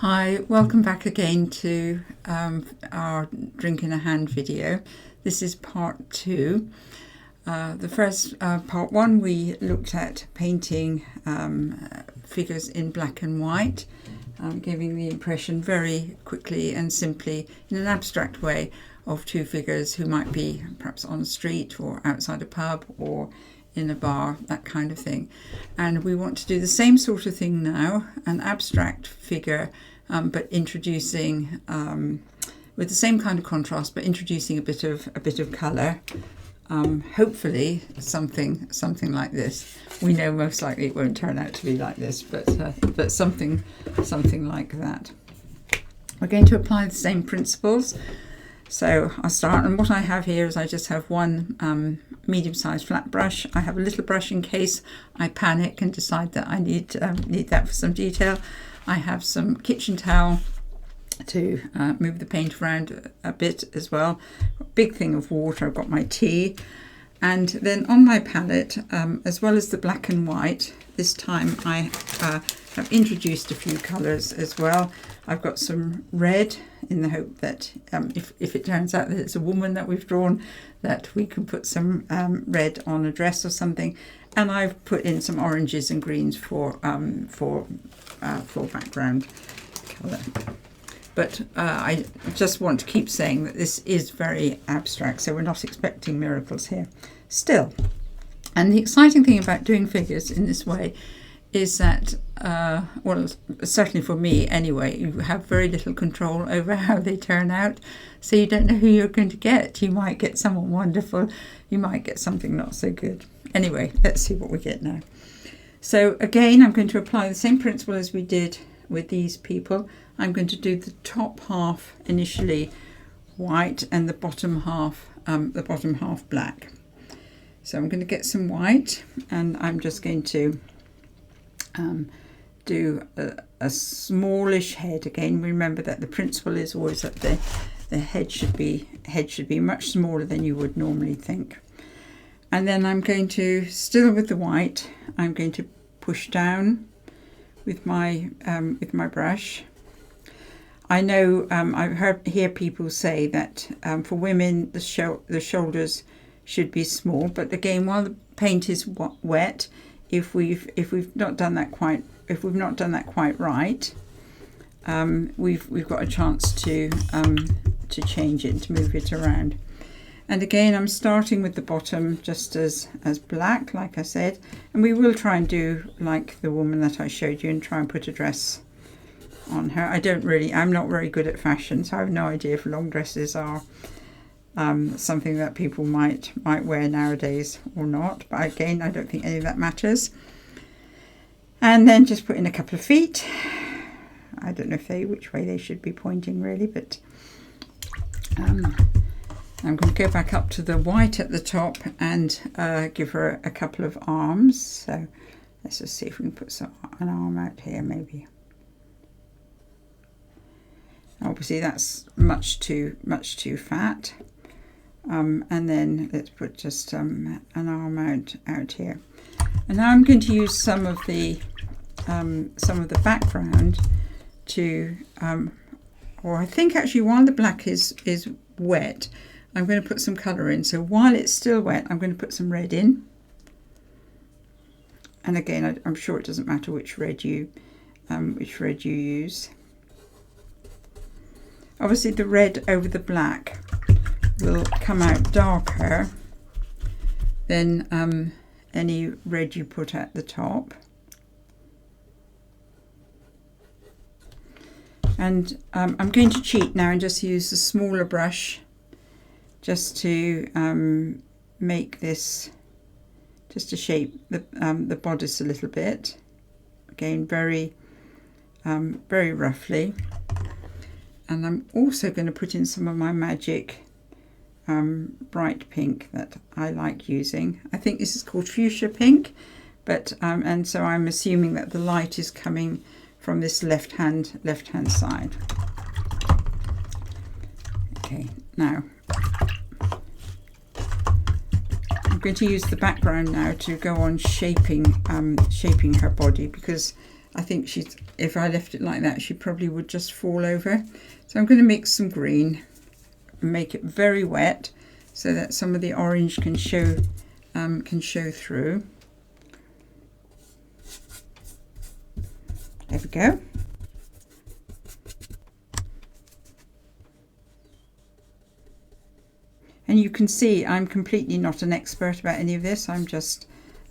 Hi, welcome back again to our drink in a hand video. This is part 2. The first part 1 we looked at painting figures in black and white, giving the impression very quickly and simply in an abstract way of two figures who might be perhaps on a street or outside a pub or in a bar, that kind of thing. And we want to do the same sort of thing now, an abstract figure, but introducing with the same kind of contrast, but introducing a bit of colour. Hopefully something like this. We know most likely it won't turn out to be like this, but something like that. We're going to apply the same principles. So I'll start, and what I have here is I just have one medium-sized flat brush. I have a little brush in case I panic and decide that I need that for some detail. I have some kitchen towel to move the paint around a bit as well. A big thing of water. I've got my tea, and then on my palette, as well as the black and white, this time I have introduced a few colours as well. I've got some red in the hope that if it turns out that it's a woman that we've drawn, that we can put some red on a dress or something. And I've put in some oranges and greens for background colour. But I just want to keep saying that this is very abstract, so we're not expecting miracles here. Still, and the exciting thing about doing figures in this way is that, well, certainly for me anyway, you have very little control over how they turn out, so you don't know who you're going to get. You might get someone wonderful, you might get something not so good. Anyway, let's see what we get now. So again, I'm going to apply the same principle as we did with these people. I'm going to do the top half initially white and the bottom half black. So I'm going to get some white, and I'm just going to do a smallish head. Again, remember that the principle is always that the head should be much smaller than you would normally think. And then I'm going to, still with the white, I'm going to push down with my brush. I know I've hear people say that for women the shoulders should be small, but again, while the paint is wet, if we've not done that quite right, we've got a chance to change it, to move it around. And again, I'm starting with the bottom just as black, like I said, and we will try and do like the woman that I showed you and try and put a dress on her. I'm not very good at fashion, so I have no idea if long dresses are something that people might wear nowadays or not. But again, I don't think any of that matters. And then just put in a couple of feet. I don't know which way they should be pointing really, but I'm going to go back up to the white at the top and give her a couple of arms. So let's just see if we can put an arm out here maybe. Obviously that's much too fat. And then let's put just an arm out here. And now I'm going to use some of the background to, or I think actually while the black is wet, I'm going to put some colour in. So while it's still wet, I'm going to put some red in. And again, I'm sure it doesn't matter which red you use. Obviously, the red over the black will come out darker than any red you put at the top. And I'm going to cheat now and just use the smaller brush just to make this, just to shape the bodice a little bit. Again, very roughly. And I'm also going to put in some of my magic bright pink that I like using. I think this is called fuchsia pink, but and so I'm assuming that the light is coming from this left hand side. Okay, now I'm going to use the background now to go on shaping her body, because I think if I left it like that, she probably would just fall over. So I'm going to mix some green and make it very wet so that some of the orange can show through. There we go. And you can see I'm completely not an expert about any of this. I'm just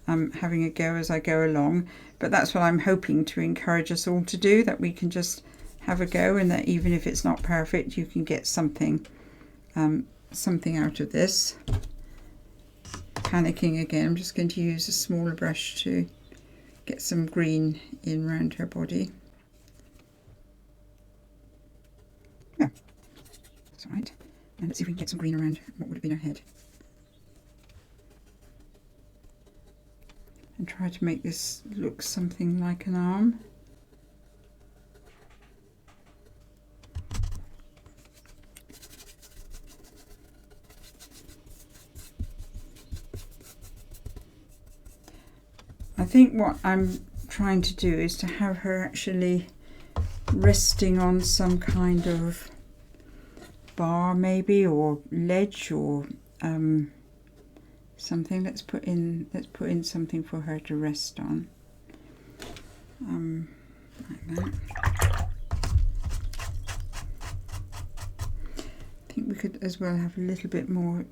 having a go as I go along. But that's what I'm hoping to encourage us all to do, that we can just have a go, and that even if it's not perfect, you can get something out of this. Panicking again, I'm just going to use a smaller brush to get some green in around her body. Yeah, that's all right. And let's see if we can get some green around what would have been her head. And try to make this look something like an arm. I think what I'm trying to do is to have her actually resting on some kind of bar maybe, or ledge, or something. Let's put in something for her to rest on, like that. I think we could as well have a little bit more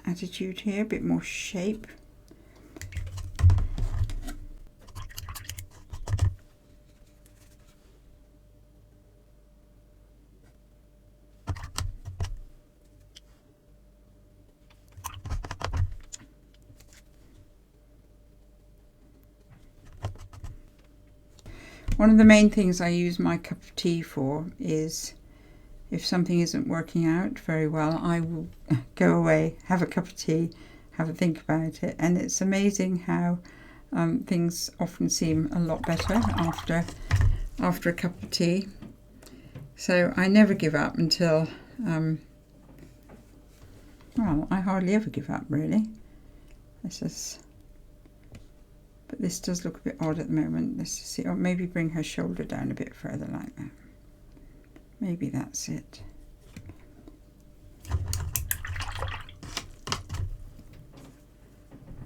attitude here, a bit more shape. One of the main things I use my cup of tea for is, if something isn't working out very well, I will go away, have a cup of tea, have a think about it, and it's amazing how things often seem a lot better after a cup of tea. So I never give up until, well, I hardly ever give up really. But this does look a bit odd at the moment. Let's see, or maybe bring her shoulder down a bit further like that. Maybe that's it.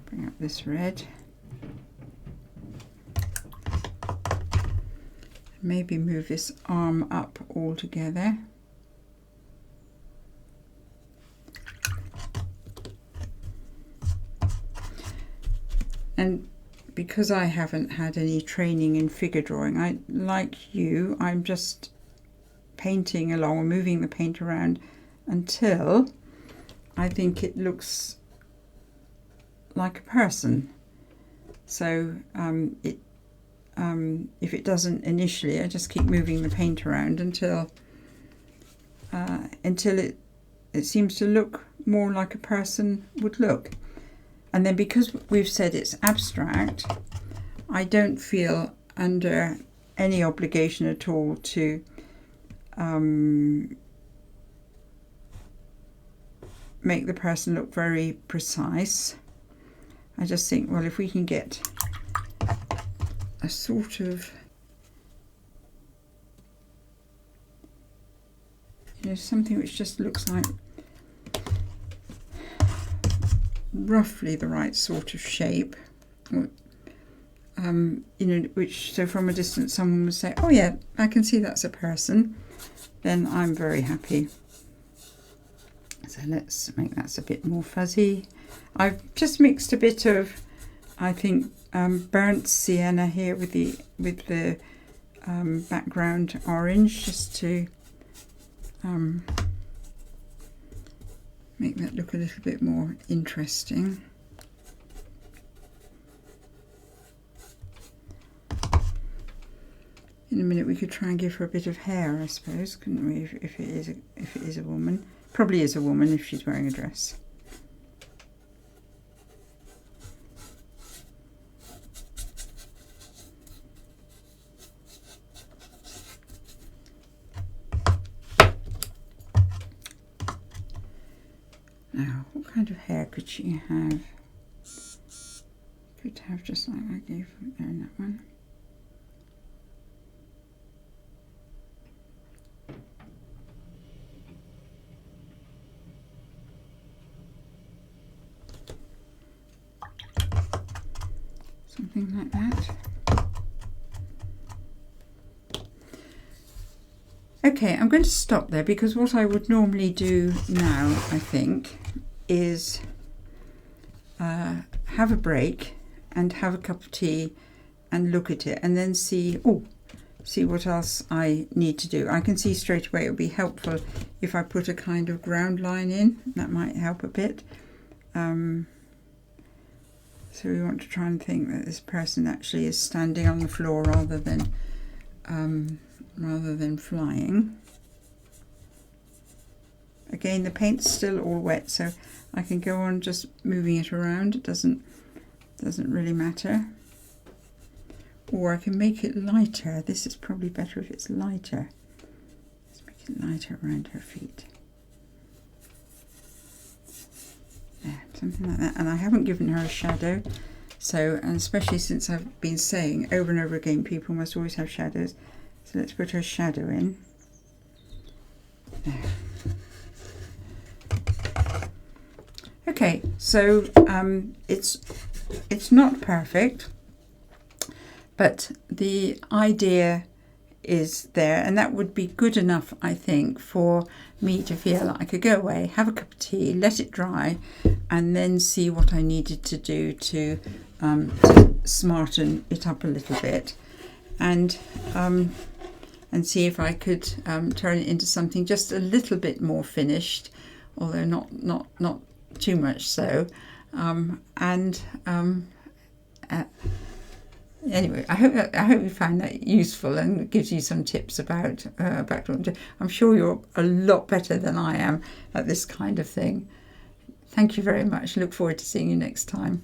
Bring up this red. Maybe move this arm up altogether. And because I haven't had any training in figure drawing, like you, I'm just painting along or moving the paint around until I think it looks like a person. So if it doesn't initially, I just keep moving the paint around until it seems to look more like a person would look. And then because we've said it's abstract, I don't feel under any obligation at all to make the person look very precise. I just think, well, if we can get a sort of, something which just looks like roughly the right sort of shape, which, so from a distance someone would say, oh yeah, I can see that's a person, then I'm very happy. So let's make that a bit more fuzzy. I've just mixed a bit of, I think, burnt sienna here with the background orange, just to make that look a little bit more interesting. In a minute we could try and give her a bit of hair, I suppose, couldn't we, if it is a woman. Probably is a woman if she's wearing a dress. Now, what kind of hair could she have? Could have just like I gave her there in that one. something like that. Okay, I'm going to stop there because what I would normally do now, I think, is have a break and have a cup of tea and look at it and then see what else I need to do. I can see straight away it would be helpful if I put a kind of ground line in. That might help a bit. So we want to try and think that this person actually is standing on the floor rather than flying. Again, the paint's still all wet, so I can go on just moving it around. It doesn't really matter. Or I can make it lighter. This is probably better if it's lighter. Let's make it lighter around her feet. There, something like that. And I haven't given her a shadow. So, and especially since I've been saying over and over again, people must always have shadows. So let's put her shadow in. There. Okay, so it's not perfect, but the idea is there, and that would be good enough, I think, for me to feel like I could go away, have a cup of tea, let it dry, and then see what I needed to do to smarten it up a little bit, and see if I could turn it into something just a little bit more finished, although not too much so. Anyway, I hope you found that useful and gives you some tips about what I'm doing. I'm sure you're a lot better than I am at this kind of thing. Thank you very much. Look forward to seeing you next time.